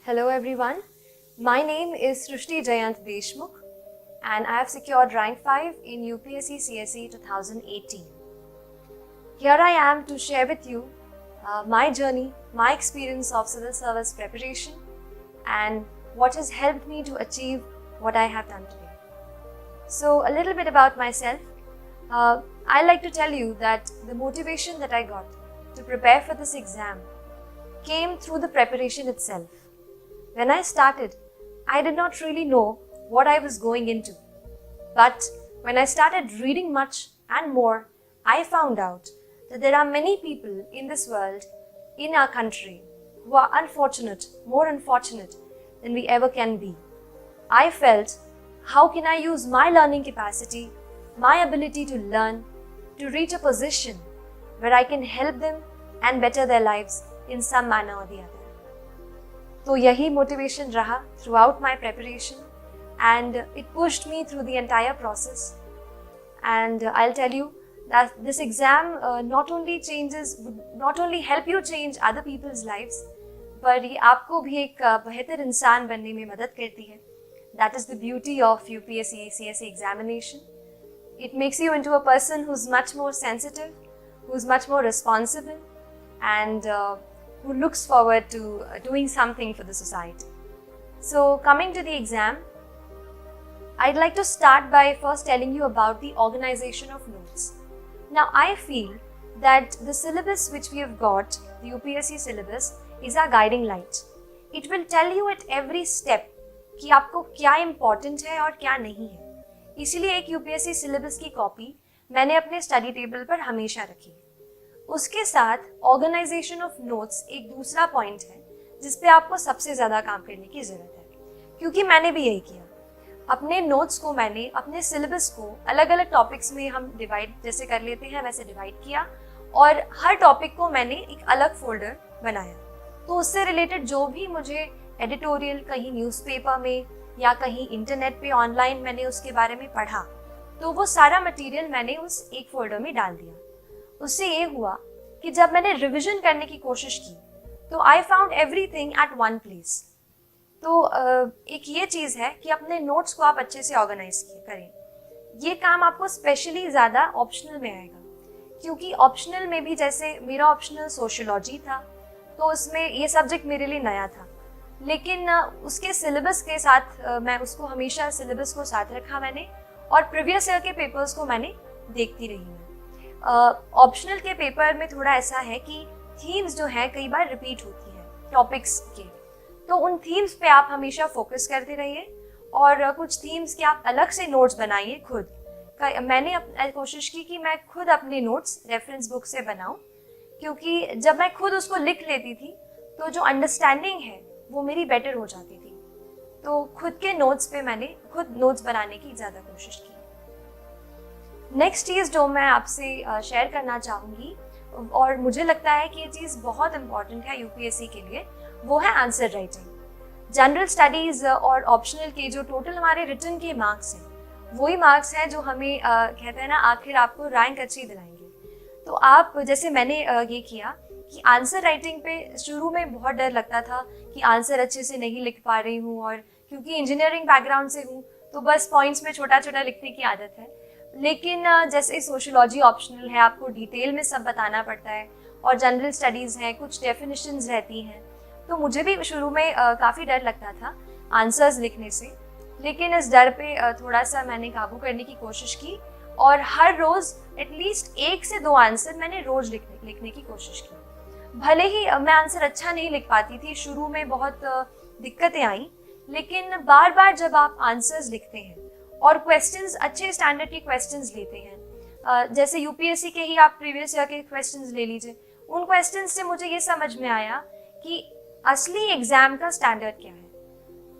Hello everyone, my name is Srushti Jayant Deshmukh and I have secured rank 5 in UPSC CSE 2018. Here I am to share with you my journey, my experience of civil service preparation and what has helped me to achieve what I have done today. So a little bit about myself. I like to tell you that the motivation that I got to prepare for this exam came through the preparation itself. When I started, I did not really know what I was going into. But when I started reading much and more, I found out that there are many people in this world, in our country, who are unfortunate, more unfortunate than we ever can be. I felt, how can I use my learning capacity, my ability to learn, to reach a position where I can help them and better their lives in some manner or the other. तो यही motivation रहा throughout my preparation and it pushed me through the entire process. And I'll tell you that this exam not only help you change other people's lives, पर ये आपको भी एक बेहतर इंसान बनने में मदद करती है. That is the beauty of UPSC CSE examination. It makes you into a person who's much more sensitive, who's much more responsible, and who looks forward to doing something for the society. So coming to the exam, I'd like to start by first telling you about the organization of notes. Now I feel that the syllabus which we have got, the UPSC syllabus, is our guiding light. It will tell you at every step कि आपको क्या important है और क्या नहीं है. इसीलिए एक UPSC syllabus की कॉपी मैंने अपने स्टडी टेबल पर हमेशा रखी. उसके साथ ऑर्गेनाइजेशन ऑफ नोट्स एक दूसरा पॉइंट है जिस पे आपको सबसे ज़्यादा काम करने की ज़रूरत है, क्योंकि मैंने भी यही किया. अपने नोट्स को मैंने अपने सिलेबस को अलग अलग टॉपिक्स में हम डिवाइड जैसे कर लेते हैं वैसे डिवाइड किया और हर टॉपिक को मैंने एक अलग फोल्डर बनाया. तो उससे रिलेटेड जो भी मुझे एडिटोरियल कहीं न्यूज़पेपर में या कहीं इंटरनेट पे ऑनलाइन मैंने उसके बारे में पढ़ा, तो वो सारा मटेरियल मैंने उस एक फोल्डर में डाल दिया. उससे ये हुआ कि जब मैंने रिवीजन करने की कोशिश की तो I found everything at one place. तो एक ये चीज़ है कि अपने नोट्स को आप अच्छे से ऑर्गेनाइज करें. ये काम आपको स्पेशली ज़्यादा ऑप्शनल में आएगा, क्योंकि ऑप्शनल में भी जैसे मेरा ऑप्शनल सोशियोलॉजी था तो उसमें ये सब्जेक्ट मेरे लिए नया था, लेकिन उसके सिलेबस के साथ मैं उसको हमेशा सिलेबस को साथ रखा मैंने और प्रीवियस ईयर के पेपर्स को मैंने देखती रही. मैं ऑप्शनल के पेपर में थोड़ा ऐसा है कि थीम्स जो हैं कई बार रिपीट होती हैं टॉपिक्स के, तो उन थीम्स पे आप हमेशा फोकस करते रहिए और कुछ थीम्स के आप अलग से नोट्स बनाइए खुद. मैंने कोशिश की कि मैं खुद अपने नोट्स रेफरेंस बुक से बनाऊं, क्योंकि जब मैं खुद उसको लिख लेती थी तो जो अंडरस्टैंडिंग है वो मेरी बेटर हो जाती थी. तो खुद के नोट्स पे मैंने खुद नोट्स बनाने की ज़्यादा कोशिश की. नेक्स्ट चीज़ जो मैं आपसे शेयर करना चाहूँगी और मुझे लगता है कि ये चीज़ बहुत इम्पॉर्टेंट है यूपीएससी के लिए, वो है आंसर राइटिंग. जनरल स्टडीज़ और ऑप्शनल के जो टोटल हमारे रिटन के मार्क्स हैं वही मार्क्स हैं जो हमें कहते हैं ना आखिर आपको रैंक अच्छी दिलाएंगे. तो आप जैसे मैंने ये किया कि आंसर राइटिंग पे शुरू में बहुत डर लगता था कि आंसर अच्छे से नहीं लिख पा रही हूँ, और क्योंकि इंजीनियरिंग बैकग्राउंड से हूँ तो बस पॉइंट्स में छोटा छोटा लिखने की आदत है. लेकिन जैसे सोशियोलॉजी ऑप्शनल है, आपको डिटेल में सब बताना पड़ता है, और जनरल स्टडीज़ हैं, कुछ डेफिनेशंस रहती हैं, तो मुझे भी शुरू में काफ़ी डर लगता था आंसर्स लिखने से. लेकिन इस डर पे थोड़ा सा मैंने काबू करने की कोशिश की और हर रोज़ एटलीस्ट 1 से 2 आंसर मैंने रोज़ लिखने की कोशिश की. भले ही मैं आंसर अच्छा नहीं लिख पाती थी, शुरू में बहुत दिक्कतें आई, लेकिन बार बार जब आप आंसर्स लिखते हैं और क्वेश्चंस अच्छे स्टैंडर्ड के क्वेश्चंस लेते हैं, जैसे यूपीएससी के ही आप प्रीवियस ईयर के क्वेश्चंस ले लीजिए, उन क्वेश्चंस से मुझे ये समझ में आया कि असली एग्ज़ाम का स्टैंडर्ड क्या है.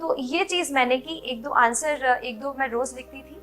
तो ये चीज़ मैंने की, 1-2 आंसर 1-2 मैं रोज़ लिखती थी.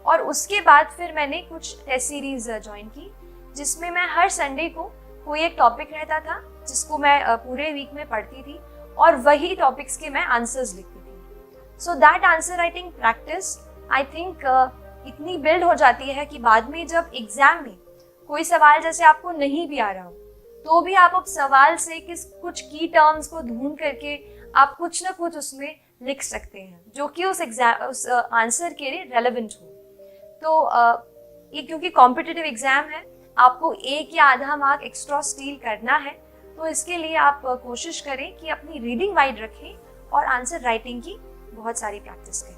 और उसके बाद फिर मैंने कुछ टेस्ट सीरीज़ ज्वाइन की जिसमें मैं हर संडे को कोई एक टॉपिक रहता था जिसको मैं पूरे वीक में पढ़ती थी और वही टॉपिक्स के मैं आंसर्स लिखती थी. So that answer writing practice I think इतनी बिल्ड हो जाती है कि बाद में जब एग्ज़ाम में कोई सवाल जैसे आपको नहीं भी आ रहा हो तो भी आप उस सवाल से कुछ की टर्म्स को ढूंढ करके आप कुछ ना कुछ उसमें लिख सकते हैं जो कि उस आंसर के लिए रेलेवेंट हो। तो ये क्योंकि कॉम्पिटिटिव एग्जाम है, आपको एक या आधा मार्क एक्स्ट्रा स्टील करना है, तो इसके लिए आप कोशिश करें कि अपनी रीडिंग वाइड रखें और आंसर राइटिंग की बहुत सारी प्रैक्टिस करें।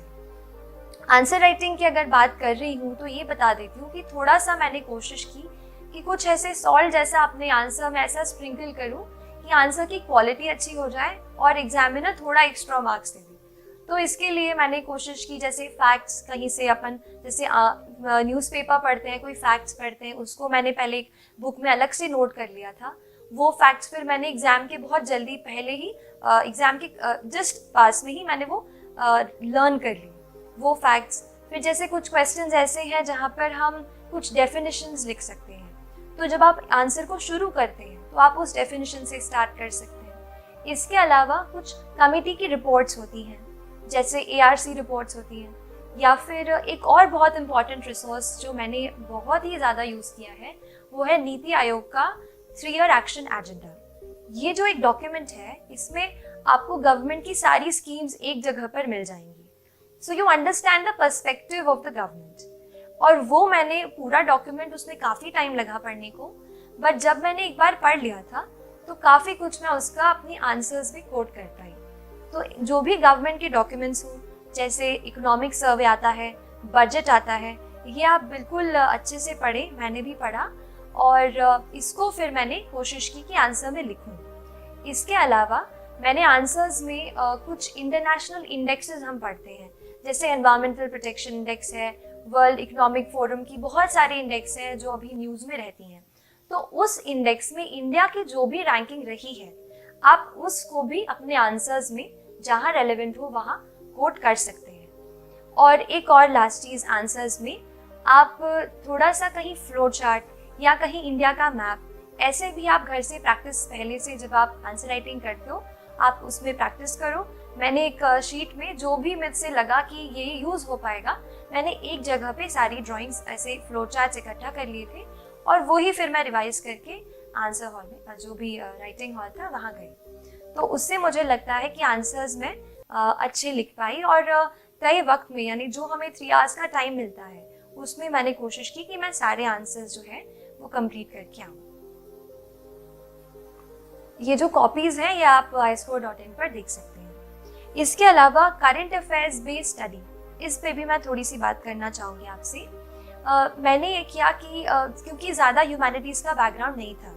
आंसर राइटिंग की अगर बात कर रही हूँ तो ये बता देती हूँ कि थोड़ा सा मैंने कोशिश की कि कुछ ऐसे सॉल्ट जैसा अपने आंसर में ऐसा स्प्रिंकल करूँ कि आंसर की क्वालिटी अच्छी हो जाए और एग्जामिनर थोड़ा एक्स्ट्रा मार्क्स दे दे। तो इसके लिए मैंने कोशिश की, जैसे फैक्ट्स कहीं से अपन जैसे न्यूज़पेपर पढ़ते हैं, कोई फैक्ट्स पढ़ते हैं, उसको मैंने पहले एक बुक में अलग से नोट कर लिया था। वो फैक्ट्स फिर मैंने एग्जाम के बहुत जल्दी पहले ही एग्जाम के जस्ट पास में ही मैंने वो लर्न कर ली वो फैक्ट्स। फिर जैसे कुछ क्वेश्चंस ऐसे हैं जहाँ पर हम कुछ डेफिनेशंस लिख सकते हैं, तो जब आप आंसर को शुरू करते हैं तो आप उस डेफिनेशन से स्टार्ट कर सकते हैं। इसके अलावा कुछ कमेटी की रिपोर्ट्स होती हैं, जैसे ARC रिपोर्ट्स होती हैं, या फिर एक और बहुत इम्पॉर्टेंट रिसोर्स जो मैंने बहुत ही ज़्यादा यूज़ किया है वो है नीति आयोग का 3 ईयर एक्शन एजेंडा। ये जो एक डॉक्यूमेंट है, इसमें आपको गवर्नमेंट की सारी स्कीम्स एक जगह पर मिल जाएंगी, so you understand the perspective of the government. और वो मैंने पूरा डॉक्यूमेंट, उसमें काफ़ी टाइम लगा पढ़ने को, बट जब मैंने एक बार पढ़ लिया था तो काफ़ी कुछ मैं उसका अपनी आंसर्स में कोट कर पाई। तो जो भी गवर्नमेंट के डॉक्यूमेंट्स हों, जैसे इकोनॉमिक सर्वे आता है, बजट आता है, ये आप बिल्कुल अच्छे से पढ़ें, मैंने भी पढ़ा और इसको फिर मैंने कोशिश की कि आंसर में लिखूं। इसके अलावा मैंने आंसर्स में कुछ इंटरनेशनल इंडेक्सेस हम पढ़ते हैं, जैसे एनवायरमेंटल प्रोटेक्शन इंडेक्स है, वर्ल्ड इकोनॉमिक फोरम की बहुत सारे इंडेक्स हैं जो अभी न्यूज़ में रहती हैं। तो उस इंडेक्स में इंडिया की जो भी रैंकिंग रही है, आप उसको भी अपने आंसर्स में जहाँ रेलेवेंट हो वहाँ कोट कर सकते हैं। और एक और लास्ट चीज़, आंसर्स में आप थोड़ा सा कहीं फ्लो चार्ट या कहीं इंडिया का मैप, ऐसे भी आप घर से प्रैक्टिस, पहले से जब आप आंसर राइटिंग करते हो आप उसमें प्रैक्टिस करो। मैंने एक शीट में जो भी मुझसे लगा कि ये यूज़ हो पाएगा, मैंने एक जगह पे सारी ड्राइंग्स ऐसे फ्लो चार्ट्स इकट्ठा कर लिए थे और वही फिर मैं रिवाइज करके आंसर हॉल में, जो भी राइटिंग हॉल था, वहाँ गई। तो उससे मुझे लगता है कि आंसर्स मैं अच्छे लिख पाई और तय वक्त में, यानी जो हमें 3 आवर्स का टाइम मिलता है, उसमें मैंने कोशिश की कि मैं सारे आंसर्स जो है वो कंप्लीट करके आऊँ। ये जो कॉपीज़ हैं ये आप iscore.in पर देख सकते हैं। इसके अलावा करंट अफेयर्स बेस्ड स्टडी, इस पे भी मैं थोड़ी सी बात करना चाहूँगी आपसे। मैंने ये किया कि क्योंकि ज़्यादा ह्यूमैनिटीज़ का बैकग्राउंड नहीं था,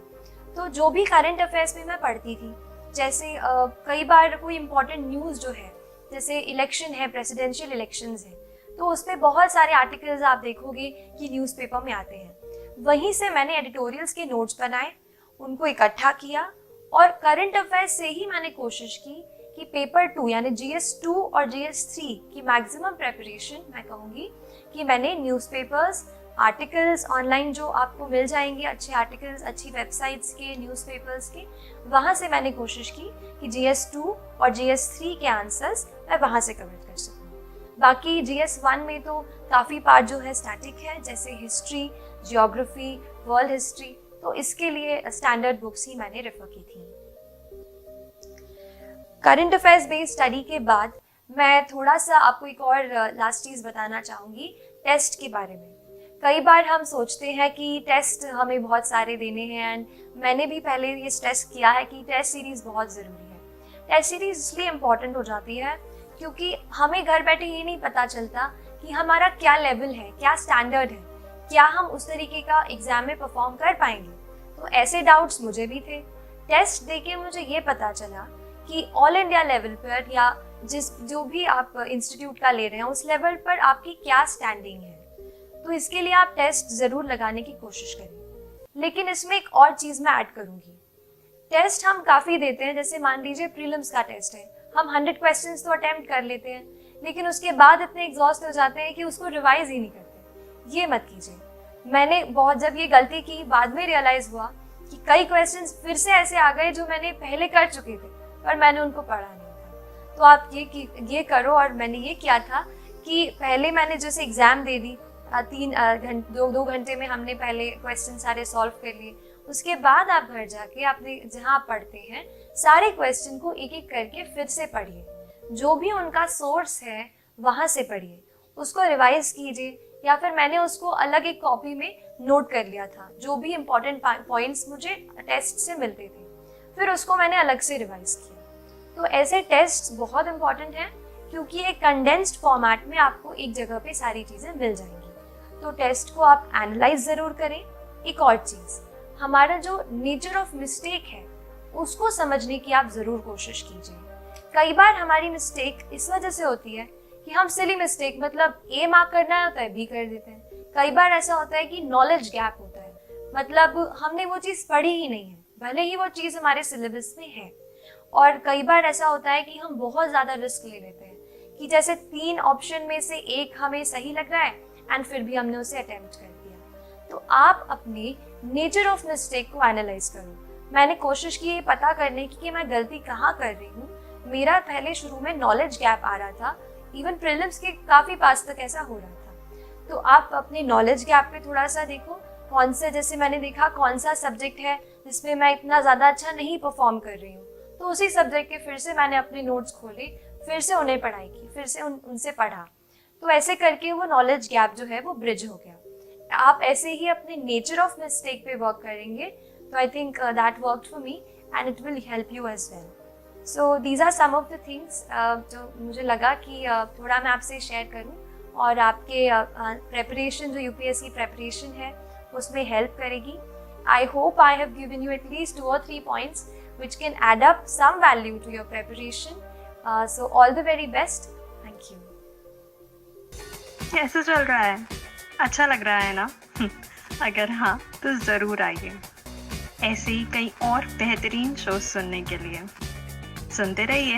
तो जो भी करंट अफेयर्स में मैं पढ़ती थी, जैसे कई बार कोई इम्पोर्टेंट न्यूज़ जो है, जैसे इलेक्शन है, प्रेसिडेंशियल इलेक्शंस है, तो उसमें बहुत सारे आर्टिकल्स आप देखोगे कि न्यूज़पेपर में आते हैं। वहीं से मैंने एडिटोरियल्स के नोट्स बनाए, उनको इकट्ठा किया और करंट अफेयर्स से ही मैंने कोशिश की कि पेपर 2 यानी GS2 और GS3 की मैक्सिमम प्रेपरेशन मैं कहूँगी कि मैंने न्यूज़पेपर्स, आर्टिकल्स ऑनलाइन जो आपको मिल जाएंगे, अच्छे आर्टिकल्स अच्छी वेबसाइट्स के, न्यूज़पेपर्स के, वहाँ से मैंने कोशिश की कि GS2 और GS3 के आंसर्स मैं वहाँ से कवर कर सकूँ। बाकी GS1 में तो काफ़ी पार्ट जो है स्टैटिक है, जैसे हिस्ट्री, जियोग्राफी, वर्ल्ड हिस्ट्री, तो इसके लिए स्टैंडर्ड बुक्स ही मैंने रेफर की थी। करंट अफेयर्स बेस्ड स्टडी के बाद मैं थोड़ा सा आपको एक और लास्ट चीज़ बताना चाहूँगी, टेस्ट के बारे में। कई बार हम सोचते हैं कि टेस्ट हमें बहुत सारे देने हैं, एंड मैंने भी पहले ये टेस्ट किया है कि टेस्ट सीरीज़ बहुत ज़रूरी है। टेस्ट सीरीज़ इसलिए इम्पॉर्टेंट हो जाती है क्योंकि हमें घर बैठे ये नहीं पता चलता कि हमारा क्या लेवल है, क्या स्टैंडर्ड है, क्या हम उस तरीके का एग्ज़ाम में परफॉर्म कर पाएंगे। तो ऐसे डाउट्स मुझे भी थे। टेस्ट देके मुझे ये पता चला कि ऑल इंडिया लेवल पर या जो भी आप इंस्टीट्यूट का ले रहे हैं उस लेवल पर आपकी क्या स्टैंडिंग है। तो इसके लिए आप टेस्ट ज़रूर लगाने की कोशिश करें। लेकिन इसमें एक और चीज़ मैं ऐड करूँगी, टेस्ट हम काफ़ी देते हैं, जैसे मान लीजिए प्रीलिम्स का टेस्ट है, हम 100 क्वेश्चंस तो अटेम्प्ट कर लेते हैं, लेकिन उसके बाद इतने एग्जॉस्ट हो जाते हैं कि उसको रिवाइज ही नहीं करते। ये मत कीजिए। मैंने बहुत जब ये गलती की, बाद में रियलाइज़ हुआ कि कई क्वेश्चंस फिर से ऐसे आ गए जो मैंने पहले कर चुके थे पर मैंने उनको पढ़ा नहीं था। तो आप ये करो, और मैंने ये किया था कि पहले मैंने जैसे एग्ज़ाम दे दी, 2 घंटे में हमने पहले क्वेश्चन सारे सॉल्व कर लिए, उसके बाद आप घर जाके आपने जहाँ आप पढ़ते हैं सारे क्वेश्चन को एक एक करके फिर से पढ़िए, जो भी उनका सोर्स है वहाँ से पढ़िए, उसको रिवाइज कीजिए, या फिर मैंने उसको अलग एक कॉपी में नोट कर लिया था, जो भी इम्पोर्टेंट पॉइंट्स मुझे टेस्ट से मिलते थे, फिर उसको मैंने अलग से रिवाइज किया। तो ऐसे टेस्ट बहुत इंपॉर्टेंट हैं, क्योंकि एक कंडेंस्ड फॉर्मेट में आपको एक जगह पे सारी चीज़ें मिल जाएंगी। तो टेस्ट को आप एनालाइज ज़रूर करें। एक और चीज़, हमारा जो नेचर ऑफ मिस्टेक है उसको समझने की आप ज़रूर कोशिश कीजिए। कई बार हमारी मिस्टेक इस वजह से होती है कि हम सिली मिस्टेक, मतलब ए मार्क करना होता है बी कर देते हैं। कई बार ऐसा होता है कि नॉलेज गैप होता है, मतलब हमने वो चीज़ पढ़ी ही नहीं है, भले ही वो चीज़ हमारे सिलेबस में है। और कई बार ऐसा होता है कि हम बहुत ज़्यादा रिस्क ले लेते हैं, कि जैसे 3 ऑप्शन में से एक हमें सही लग रहा है एंड फिर भी हमने उसे अटेम्प्ट कर दिया। तो आप अपने नेचर ऑफ मिस्टेक को एनालाइज करो। मैंने कोशिश की ये पता करने की कि मैं गलती कहाँ कर रही हूँ। मेरा पहले शुरू में नॉलेज गैप आ रहा था, इवन प्रीलिम्स के काफ़ी पास तक ऐसा हो रहा था। तो आप अपने नॉलेज गैप पे थोड़ा सा देखो, कौन से, जैसे मैंने देखा कौन सा सब्जेक्ट है जिसमें मैं इतना ज़्यादा अच्छा नहीं परफॉर्म कर रही हूँ, तो उसी सब्जेक्ट के फिर से मैंने अपने नोट्स खोले, फिर से उन्हें पढ़ाई की, फिर से उनसे पढ़ा। तो ऐसे करके वो नॉलेज गैप जो है वो ब्रिज हो गया। आप ऐसे ही अपने नेचर ऑफ मिस्टेक पे वर्क करेंगे, तो I think that worked for me and it will help you as well. So these are some of the things जो मुझे लगा कि थोड़ा मैं आपसे शेयर करूं और आपके प्रेपरेशन, जो यूपीएससी प्रेपरेशन है उसमें हेल्प करेगी। I hope I have given you at least 2 or 3 points which can add up some value to your preparation. So all the very best. Thank you. कैसे चल रहा है? अच्छा लग रहा है ना? अगर हाँ तो ज़रूर आइए ऐसे ही कई और बेहतरीन शोज सुनने के लिए। सुनते रहिए।